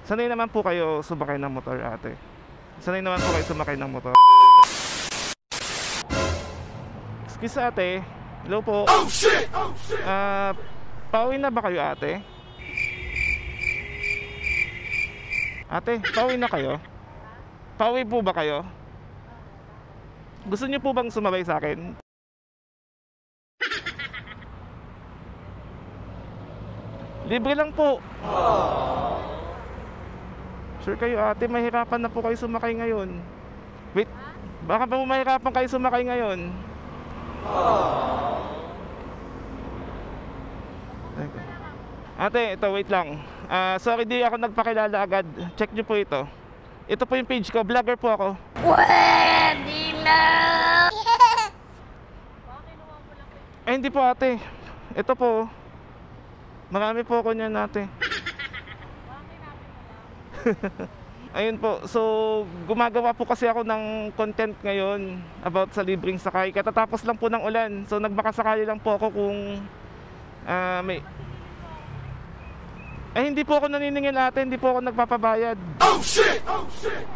Sanay naman po kayo sumakay ng motor, ate? Sanay naman po kayo sumakay ng motor? Excuse, ate. Hello po. Oh shit! Oh shit! Pauwi na ba kayo, ate? Ate, pauwi na kayo? Pauwi po ba kayo? Gusto niyo po bang sumabay sa akin? Libre lang po. Sure kayo, ate, mahirapan na po kayo sumakay ngayon. Wait, baka pa mahirapan kayo sumakay ngayon. Ate, ito, wait lang. Sorry, di ako nagpakilala agad. Check nyo po ito. Ito po yung page ko, vlogger po ako. Pwede na! Ay, hindi po, ate. Ito po. Marami po ako niyan, ate. Ayun po, so gumagawa po kasi ako ng content ngayon about sa libreng sakay. Katatapos lang po ng ulan, so nagbakasakali lang po ako kung may... Ay, hindi po ako naniningil, ate, hindi po ako nagpapabayad. Oh shit! Oh shit!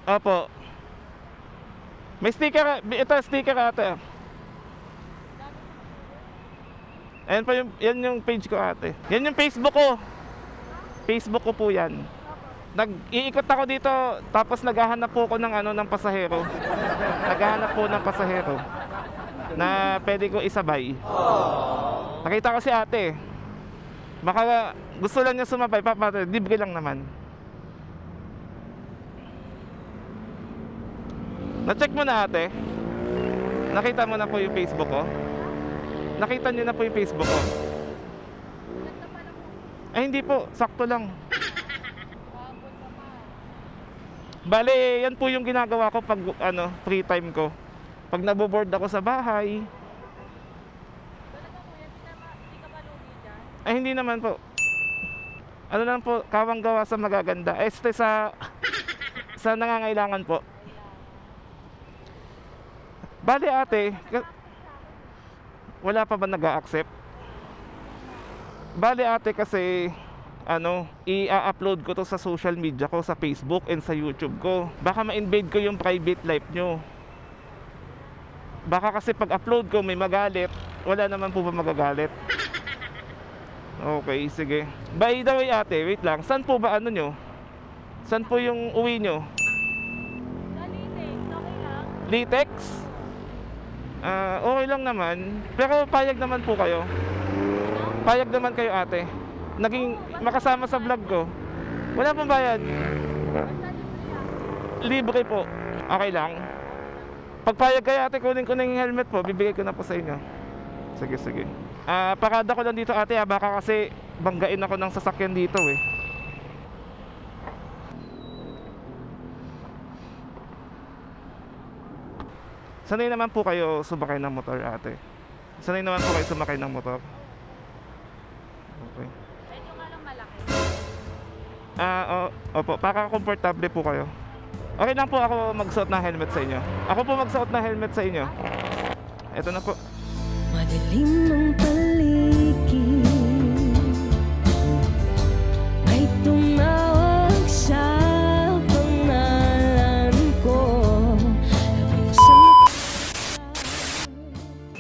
Opo. May sticker, ito sticker, ate. Ayan pa yung, yan yung page ko, ate. Yan yung Facebook ko. Facebook ko po yan. Nag-iikot ako dito, tapos naghahanap po ako ng ano, ng pasahero. Naghahanap po ng pasahero na pwede ko isabay. Nakita ko si ate. Baka gusto lang niya sumabay, libre lang naman. Na-check mo na, ate? Nakita mo na po yung Facebook ko? Nakita niyo na po yung Facebook ko? Ay, hindi po, sakto lang. Bale, yan po yung ginagawa ko pag free time ko. Pag naboboard ako sa bahay. Ay, hindi naman po. Ano lang po, kawang gawa sa magaganda. Sa nangangailangan po. Bale, ate, wala pa ba nag-a-accept? Bale, ate, kasi i-upload ko to sa social media ko, sa Facebook and sa YouTube ko. Baka ma-invade ko yung private life nyo. Baka kasi pag upload ko may magalit. Wala naman po ba magagalit? Okay, sige. By the way, ate, wait lang. Saan po ba nyo? Saan po yung uwi nyo? Sa Litex, okay lang? Litex? Okay lang naman. Pero payag naman po kayo. Payag naman kayo, ate. Naging makasama sa vlog ko. Wala pong bayad. Libre po. Okay lang. Pagpayag kayo, ate, kunin ko na yung helmet po. Bibigay ko na po sa inyo. Sige, sige. Parada ko lang dito, ate. Baka kasi banggain ako ng sasakyan dito, eh. Sanay naman po kayo sumakay ng motor, ate? Sanay naman po kayo sumakay ng motor? Okay. Medyo nga lang malaki. Opo, para komportable po kayo. Okay lang po ako magsuot ng helmet sa inyo. Ako po magsuot ng helmet sa inyo. Ito na po. Madilim ang paligid, may tumawag sa pangalan ko.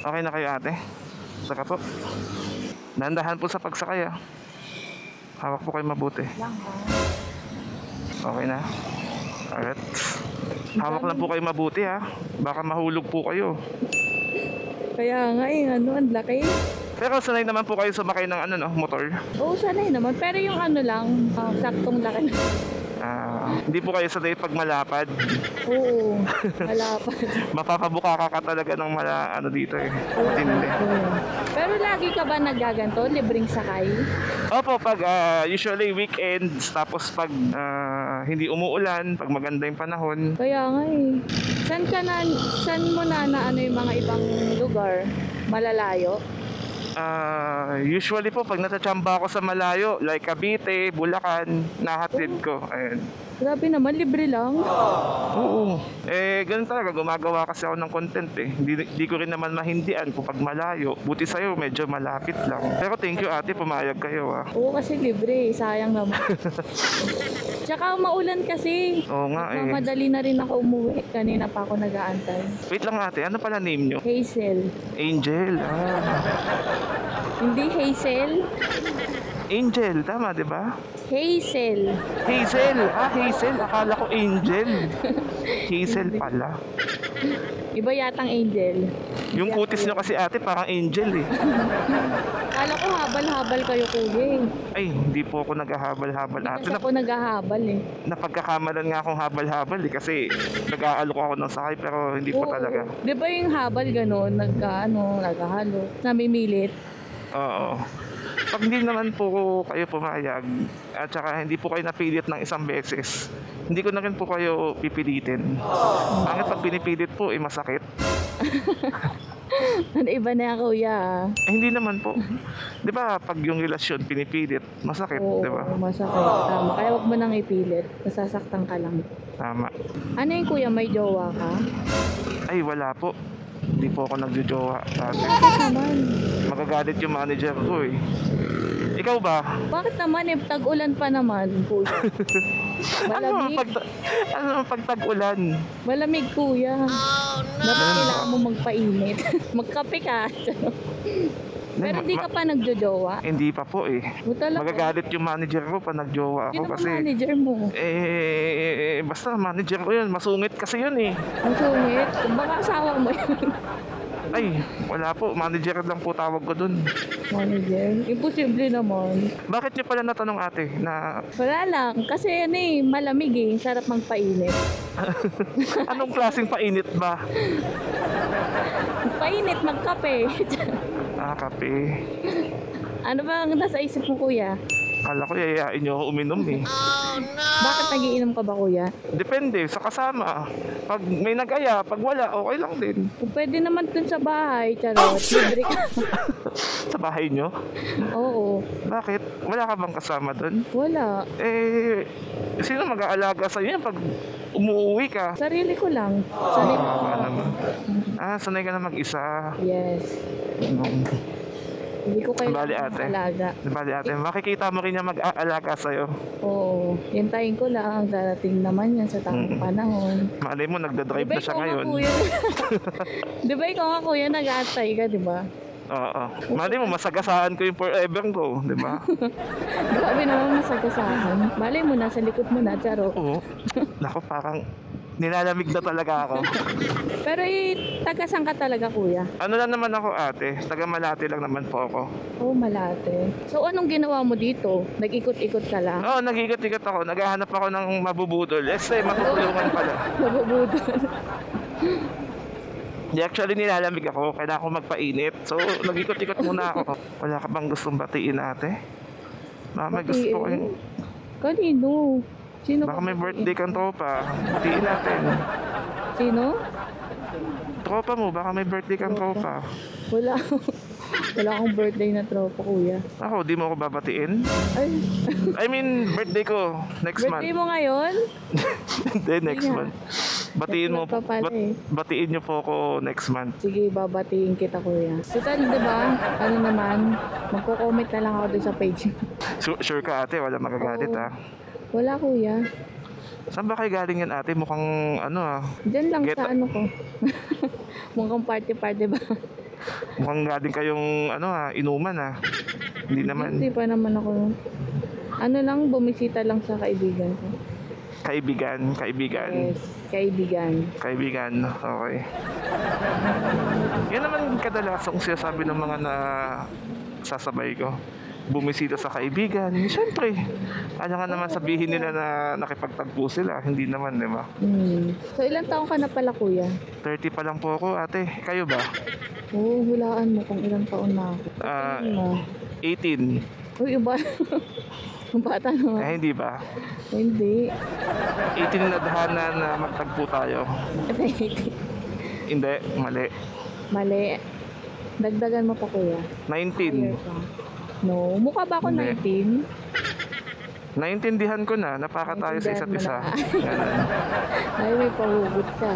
Okay na kayo, ate? Saka po. Dahan-dahan po sa pagsakay, ah. Hawak po kayo mabuti. Okay na. Alright. Hawak lang po kayo mabuti, ha. Baka mahulog po kayo. Kaya nga ang laki. Pero sanay naman po kayo sumakay ng motor. Oo, sanay naman. Pero yung lang, saktong laki. Hindi po kayo sanay pag malapad. Oo, malapad. Mapapabuka ka talaga ng dito, eh. Matindi. Pero lagi ka ba nagaganto? Libreng sakay? Opo, pag usually weekends, tapos pag hindi umuulan, pag maganda yung panahon. Kaya nga eh. Saan mo na yung mga ibang lugar? Malalayo? Usually po, pag natachamba ako sa malayo, like Cavite, Bulacan, nahatid ko. Ayun. Grabe naman, libre lang. Oo. Ganun talaga. Gumagawa kasi ako ng content eh. Di ko rin naman mahindian kung pag malayo. Buti sa'yo, medyo malapit lang. Pero thank you ate, pumayag kayo ah. Oo, kasi libre. Sayang naman. Tsaka maulan kasi. Oo nga eh. Mamadali na rin ako umuwi. Kanina pa ako nag-aantay. Wait lang ate, ano pala name nyo? Hazel. Angel. Hindi Hazel. Angel, tama di ba? Hazel. Hazel. Hazel. Akala ko Angel. Hazel pala. Iba yatang Angel. Yung kutis nyo kasi ate parang Angel eh. Kala ko habal-habal kayo kuya eh. Ay, hindi po ako naghahabal-habal ate. Kasi ako naghahabal eh. Napagkakamalan nga akong habal-habal eh kasi nag-aalok ako ng sakay pero hindi po Oo. talaga. Di ba yung habal gano'n? Naghahalo. Namimilit. Oo. Pag hindi naman po kayo pumayag at saka hindi po kayo napilit ng isang beses, hindi ko na rin po kayo pipilitin. Bakit pag pinipilit po, masakit? Ano iba na yan kuya ah. Hindi naman po. Di ba pag yung relasyon pinipilit, masakit, Oo, di ba? masakit. Tama. Kaya wag mo nang ipilit. Nasasaktan ka lang. Tama. Ano yung kuya, may jowa ka? Ay, wala po. Hindi po ako nagjojowa dati. Bakit naman? Magagalit yung manager ko eh. Ikaw ba? Bakit naman eh? Tag-ulan pa naman kuya. Malamig. Ano pag tag-ulan? Malamig kuya. Dapat kailangan mo magpainit. Magkape ka. Pero hindi ka pa nagjojowa. Hindi pa po eh. O talaga? Magagalit yung manager ko pa nagjowa ako Sino ba kasi manager mo? basta manager ko yun, masungit kasi yun eh. Ang sungit. Baka asawa mo yun. Ay, wala po, manager lang po tawag ko dun. Manager? Imposible naman. Bakit niyo pala natanong ate na Wala lang. Kasi ano eh, malamig eh. Sarap magpainit. anong klaseng painit ba? Painit, magkape. Kape. Ano ba ang nasa isip mo kuya? Kala ko yayain niyo ako uminom eh. Bakit nagiinom ka ba kuya? Depende, sa kasama. Pag may nag-aya, pag wala, okay lang din. Kung pwede naman dun sa bahay, charot. Libre ka. Sa bahay niyo? Oo. Bakit? Wala ka bang kasama dun? Wala. Sino mag-aalaga sa inyo pag umuwi ka? Sarili ko lang. Sarili ko Kawawa lang. naman. Sanay ka na mag-isa. Yes. Hindi ko kayo Bali, ate. alaga. Bali ate, makikita mo rin niya mag-aalaga sa'yo. Oo. Hintayin ko lang. Darating naman yan sa tamang panahon. Malay mo, nagdadrive na siya ikaw nga, ngayon. kuya? Di ba ikaw nga kuya, nag-aantay ka, di ba? Oo. Malay mo, masagasaan ko yung forever ko, di ba? Grabe naman masagasaan. Malay mo, nasa likod mo na, charo. Oo. Naku, parang nilalamig na talaga ako. Pero taga-saan ka talaga, kuya? Ano lang naman ako ate, taga Malate lang naman po ako. Oh, Malate. So, anong ginawa mo dito? Nag-ikot-ikot ka lang? Oo, nag-ikot-ikot ako, naghahanap ako ng mabubudol. Matutulungan pala. Nabubudol. Di actually nilalamig ako, kailangan ko magpainit. So, nag-ikot-ikot muna ako. Wala ka bang gustong batiin ate? Baka may gusto ko yung... Kanino? Sino Baka may ba- birthday kang tropa. Batiin natin. Sino? Tropa mo, baka may birthday kang tropa. Wala. Wala akong birthday na tropa, kuya. Ako, di mo ako babatiin? Ay, I mean, birthday ko, next month. birthday mo ngayon? Hindi, next Hindi nga. month. Batiin mo Next month pa pala eh. batiin niyo po ako next month. Sige, babatiin kita, kuya. Total, di ba? Ano naman, magko-comment na lang ako dun sa page. Sure ka ate, wala magagalit Oo. ah. Wala, kuya. Saan ba kayo galing yan ate? Mukhang ano ah. Diyan lang Get- sa ano ko. Mukhang party-party ba? Mukhang galing kayong ano ah, inuman ah. Hindi naman. Hindi pa naman ako. Ano lang, bumisita lang sa kaibigan ko. Kaibigan. Yes, kaibigan. Kaibigan, okay. Yan naman kadalasang sinasabi ng mga na sasabay ko. Bumisita sa kaibigan. Siyempre, kaya nga naman sabihin nila na nakipagtagpo sila. Hindi naman, di ba? So, ilang taong ka na pala, kuya? 30 pa lang po ako, ate. Kayo ba? Oo, hulaan mo kung ilang taon na ako. Ah, Ano mo? 18. Uy, iba. Ang bata naman. Hindi ba? Hindi. 18 na dahana na magtagpo tayo. Hindi, mali. Mali. Dagdagan mo pa kuya. 19. Higher pa. No, mukha ba ako Hindi. 19? Naintindihan ko na, napaka tayo sa isa't isa. Ganun. Ay, may pahugot ka.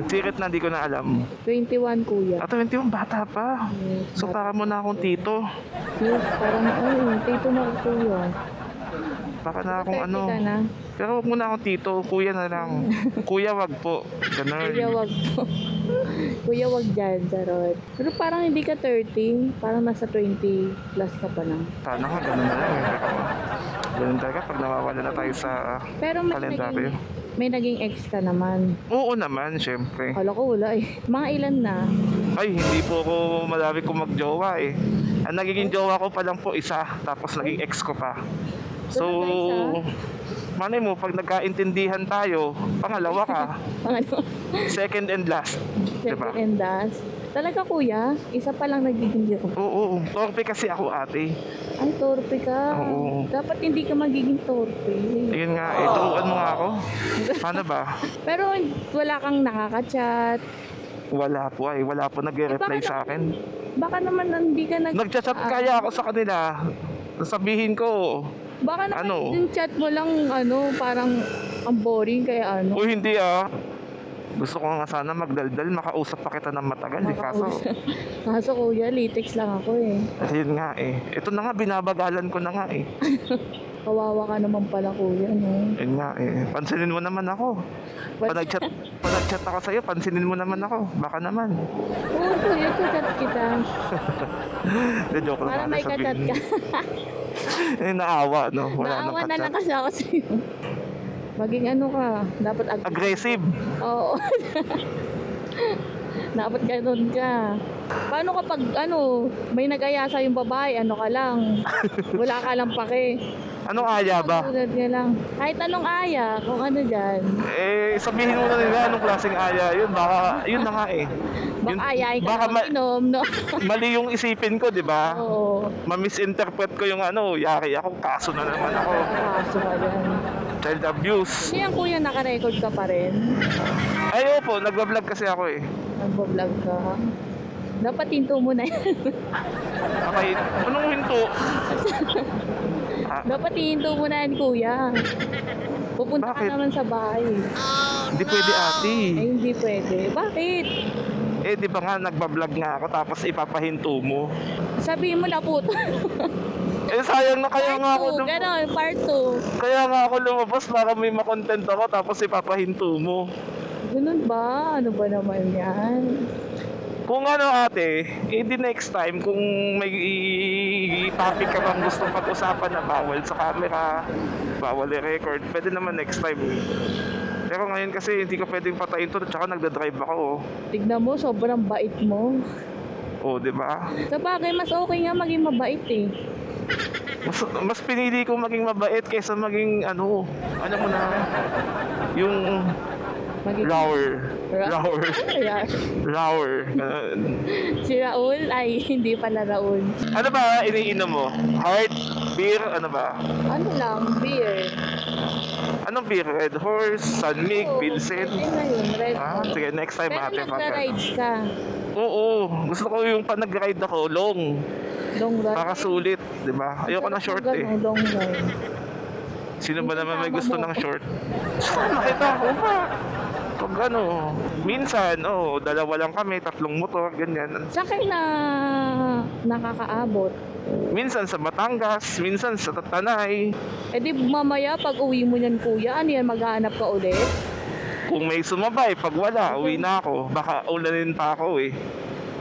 Secret na, di ko na alam. 21 kuya. At 21, bata pa. Yes, So para mo na akong tito. yes, parang ay, tito na ako kuya. Baka na akong 30 ano. ka na. Pero wag mo na akong tito, kuya na lang. Kuya wag po. Ganun. Kuya, wag po. Kuya, wag dyan, charot. Pero parang hindi ka 30. Parang nasa 20 plus ka pa lang. Sana nga, ganun na lang eh. Pero ganun talaga pag nawawala na tayo sa Pero kalendaryo. may naging ex ka naman. Oo naman, syempre. Kala ko wala eh. Mga ilan na? Ay, hindi po ako malami kong magjowa eh. Ang nagiging jowa ko pa lang po isa, tapos naging ex ko pa. So, malay mo, pag nagkaintindihan tayo, pangalawa ka, Ano? second and last. Diba? Second and last. Talaga kuya? Isa pa lang nagiging jowa. Oo, torpe kasi ako ate. Ay, torpe ka. Oo. Dapat hindi ka magiging torpe. Ayun nga, eh, turuan mo nga ako. Paano ba? Pero wala kang nakaka-chat. Wala po ay, wala po nag-reply Eh, sa akin. Baka naman hindi ka Nagchat-chat kaya ako sa kanila. Sabihin ko, Baka naman Ano? yung chat mo lang parang ang boring kaya o hindi ah. Gusto ko nga sana magdaldal, makausap pa kita ng matagal eh. Kaso, Kaso kuya, latex lang ako eh. ayun nga eh. Ito na nga, binabagalan ko na nga eh. Kawawa ka naman pala kuya, no? Ayun nga eh. Pansinin mo naman ako. Pag nag-chat ako sa'yo, pansinin mo naman ako. Baka naman. Oo kuya, chat kita. De, joke Para lang may natin, ka-chat ka. Eh, naawa, no? Wala Naawa nang na lang ka-chat. kasi ako sa'yo. Maging ano ka, dapat Aggressive. Oo. Dapat ganun ka. Paano kapag may nag-aya sa yung babae, ano ka lang? Wala ka lang pake. Anong aya ba? Tulad ka lang. Kahit anong aya, kung ano dyan. Eh, sabihin mo na nila anong klaseng aya yun. Baka, yun na nga eh. Baka ayayin ka baka lang inom, no? mali yung isipin ko, di ba? Oo. Ma-misinterpret ko yung yari ako, kaso na naman ako. Kaso ka dyan. Child abuse. Hindi yan kuya, naka-record ka pa rin. Ay, opo, nagbablog kasi ako eh. Nagbablog ka. Dapat hinto mo na yan. Okay, anong hinto? Dapat hinto mo na yan kuya. Pupunta Bakit? ka naman sa bahay. Hindi pwede ate. Ay, hindi pwede. Bakit? Eh, di ba nga, nagbablog nga ako, tapos ipapahinto mo. Sabihin mo na puto. Eh, sayang na kaya nga ako Part 2, gano'n, part 2. Kaya nga ako lumabas para may makontent ako, tapos ipapahinto mo. Ganun ba? Ano ba naman yan? Kung ate, the next time, kung may topic ka bang gustong pag-usapan na bawal sa camera, bawal i-record, pwede naman next time. Pero ngayon kasi hindi ko pwedeng patayin to, tsaka nagdadrive ako. Tignan mo, sobrang bait mo. Oh, di ba? Sa bagay, mas okay nga maging mabait eh. Mas pinili ko maging mabait kaysa maging alam mo na, yung Maging lower. Ayan. Lower. Si Raul, ay hindi pala Raul. Ano ba iniinom mo? Heart? Beer? Ano ba? Ano lang, beer. Anong beer? Red Horse? Sunmig? Oo, Pilsen? pwede na yun, red. Sige, next time Pero ate. nagra-rides ka. Oo, gusto ko yung pa nag-ride ako, long. Long ride. Para sulit, di ba? Ayoko na short eh. Long ride. Sino ba naman may Kasama gusto mo. ng short? Nakita ko pa. Pag minsan, dalawa lang kami, 3 motor, ganyan. Saan kayo nakakaabot? Minsan sa Batangas, minsan sa Tanay. Eh di mamaya pag uwi mo niyan kuya, ano yan, maghahanap ka ulit? Kung may sumabay, pag wala, uwi na ako. Baka ulanin pa ako eh.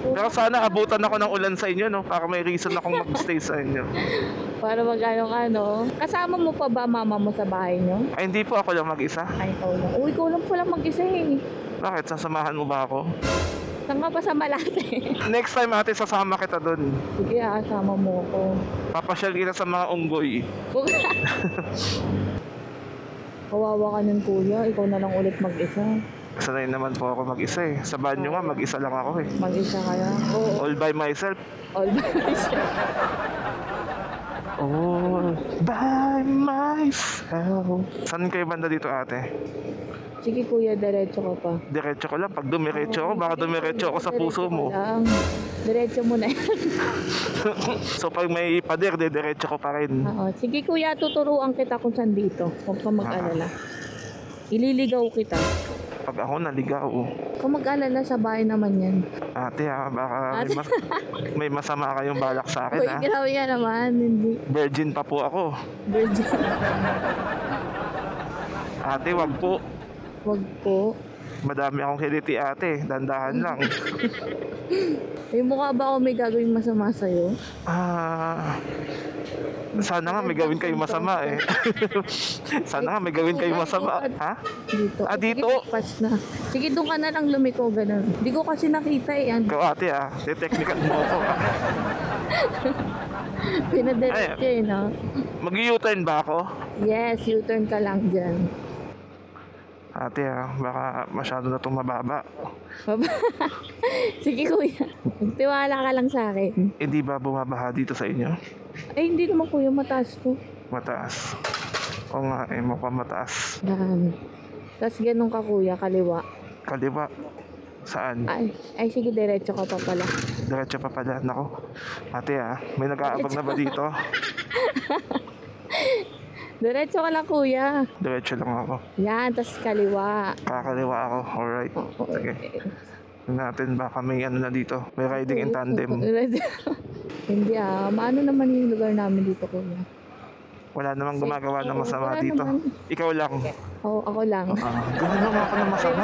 Pero sana abutan ako ng ulan sa inyo, no? Para may reason akong mag-stay sa inyo. Para mag-ano. Kasama mo pa ba mama mo sa bahay niyo? Ay, hindi po ako lang mag-isa. Ay, ikaw lang. Uy, ikaw lang pala mag-isa eh. Bakit? Sasamahan mo ba ako? Saan ka pa sa Malate? Next time ate, sasama kita dun. Sige, sama mo ako. Papasyal kita sa mga unggoy. Kawawa ka nun kuya, ikaw na lang ulit mag-isa. Sanay naman po ako mag-isa eh. Sa banyo nga, mag-isa lang ako eh. Mag-isa kaya? Oo. All by myself. All by myself. All by myself. Saan kayo banda dito ate? Sige kuya, diretso ka pa. Diretso ko lang. Pag dumiretso ako, baka dumiretso ako sa puso mo. Diretso mo na yan. So pag may pader, diretso ko pa rin. Oo. Sige kuya, tuturuan kita kung saan dito. Huwag kang mag-alala. Ililigaw kita. Pag ako naligaw, Kung mag-alala, sa bahay naman yan. ate baka may masama kayong balak sa akin Uy, ha. grabe yan naman. Hindi. Virgin pa po ako. Virgin. Ate, wag po. Wag po. Madami akong kiliti ate. Dandahan lang. May mukha ba ako may gagawin masama sa'yo? Sana nga may gawin kayo masama eh. Sana nga may gawin kayo masama. Ha? Dito. Dito? Sige, pass na. Sige, doon ka na lang lumiko, ganun. Hindi ko kasi nakita eh. Ikaw ate technical mo ako. Pinadiretso eh, no? Mag-U-turn ba ako? Yes, U-turn ka lang dyan. Ate baka masyado na itong mababa. Sige kuya, magtiwala ka lang sa akin. Hindi ba bumabaha dito sa inyo? Ay, hindi naman kuya, mataas to. Mataas. Oo nga mukhang mataas. Dami. Tapos ganun ka kuya, kaliwa. Kaliwa. Saan? Ay sige, diretso ka pa pala. Diretso pa pala. Nako. Ate may nag-aabag na ba dito? Diretso ka lang kuya. Diretso lang ako. Yan, tapos kaliwa. Kakaliwa ako. Alright. Sige. Tingnan natin baka may ano na dito. May riding in tandem. Hindi maano naman yung lugar namin dito kuya. Wala namang gumagawa ng masama Wala dito. naman. Ikaw lang. Oo, ako lang. Gawin naman ako ng masama.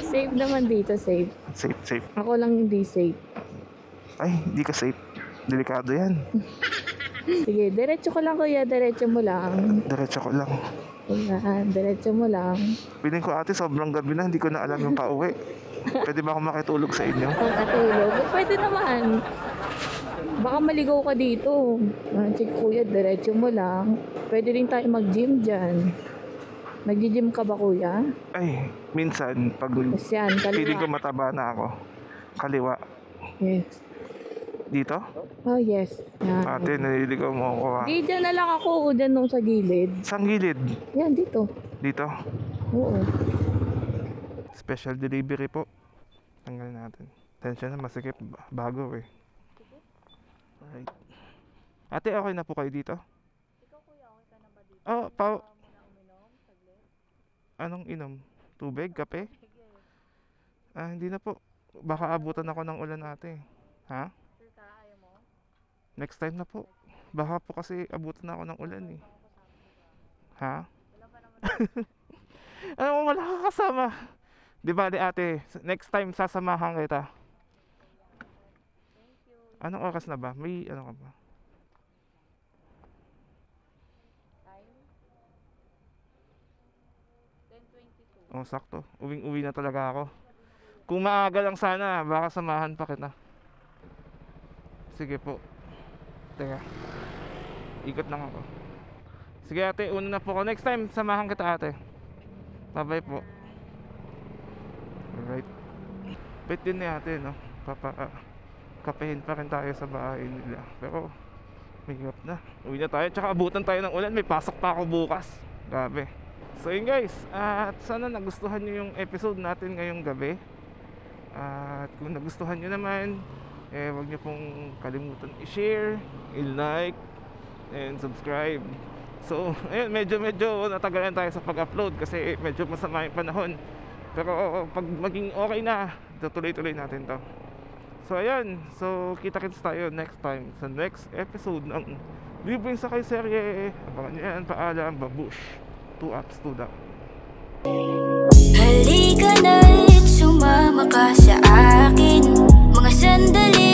Safe naman dito, safe. Safe. Ako lang hindi safe. Ay, hindi ka safe. Delikado yan. Sige, diretso ka lang kuya, diretso mo lang. Diretso ko lang. Ayan, diretso mo lang. Piling ko ate, sobrang gabi na. Hindi ko na alam yung pauwi. Pwede ba ako makitulog sa inyo? Pagkatulog, pwede naman. Baka maligaw ka dito. Sige kuya, diretso mo lang. Pwede rin tayo mag-gym dyan. Nag-gym ka ba kuya? Ay, minsan, pag Yes, yan, piling ko kaliwa. mataba na ako. Kaliwa. Yes. Dito? Oh, yes. Yan. Ate, naliligaw mo ako ha. Di, dyan na lang ako o dyan nung sa gilid. Saan gilid? Yan, dito. Dito. Oo. Special delivery po. Tanggalin natin. Tensya na, masikip. Bago eh. Alright. Ate, okay na po kayo dito? Ikaw kuya, okay ka na ba dito? Oh, Muna uminom, saglit. Anong inom? Tubig? Kape? Hindi na po. Baka abutan ako ng ulan ate. Ha? Sure ka, ayaw mo? Next time na po. Baka po kasi abutan ako ng ulan eh. Ha? Wala pa naman. Ano, wala ka kasama. Di ba ate, next time sasamahan kita. Thank you. Anong oras na ba? May ano ka ba? Time? 10:22. Oh, sakto. Uwing-uwi na talaga ako. Kung maaga lang sana, baka samahan pa kita. Sige po. Teka. Ikot lang ako. Sige ate, una na po ako. Next time, samahan kita ate. Bye-bye po. Alright. Pwede din ni ate, no? Kapehin pa rin tayo sa bahay nila. Pero, may hirap na. Uwi na tayo. Tsaka abutan tayo ng ulan. May pasok pa ako bukas. Grabe. So yun guys. At sana nagustuhan nyo yung episode natin ngayong gabi. At kung nagustuhan nyo naman, wag nyo pong kalimutan i-share, i-like, and subscribe. So, ayun, medyo natagalan tayo sa pag-upload kasi medyo masama yung panahon. Pero pag maging okay na, tutuloy-tuloy natin to. So, ayun. So, kita-kits tayo next time sa next episode ng Libreng Sakay Serye. Abangan nyo yan. Paalam, babush. 2 ups, 2 down. Halika na't sumama ka sa akin. Mga sandali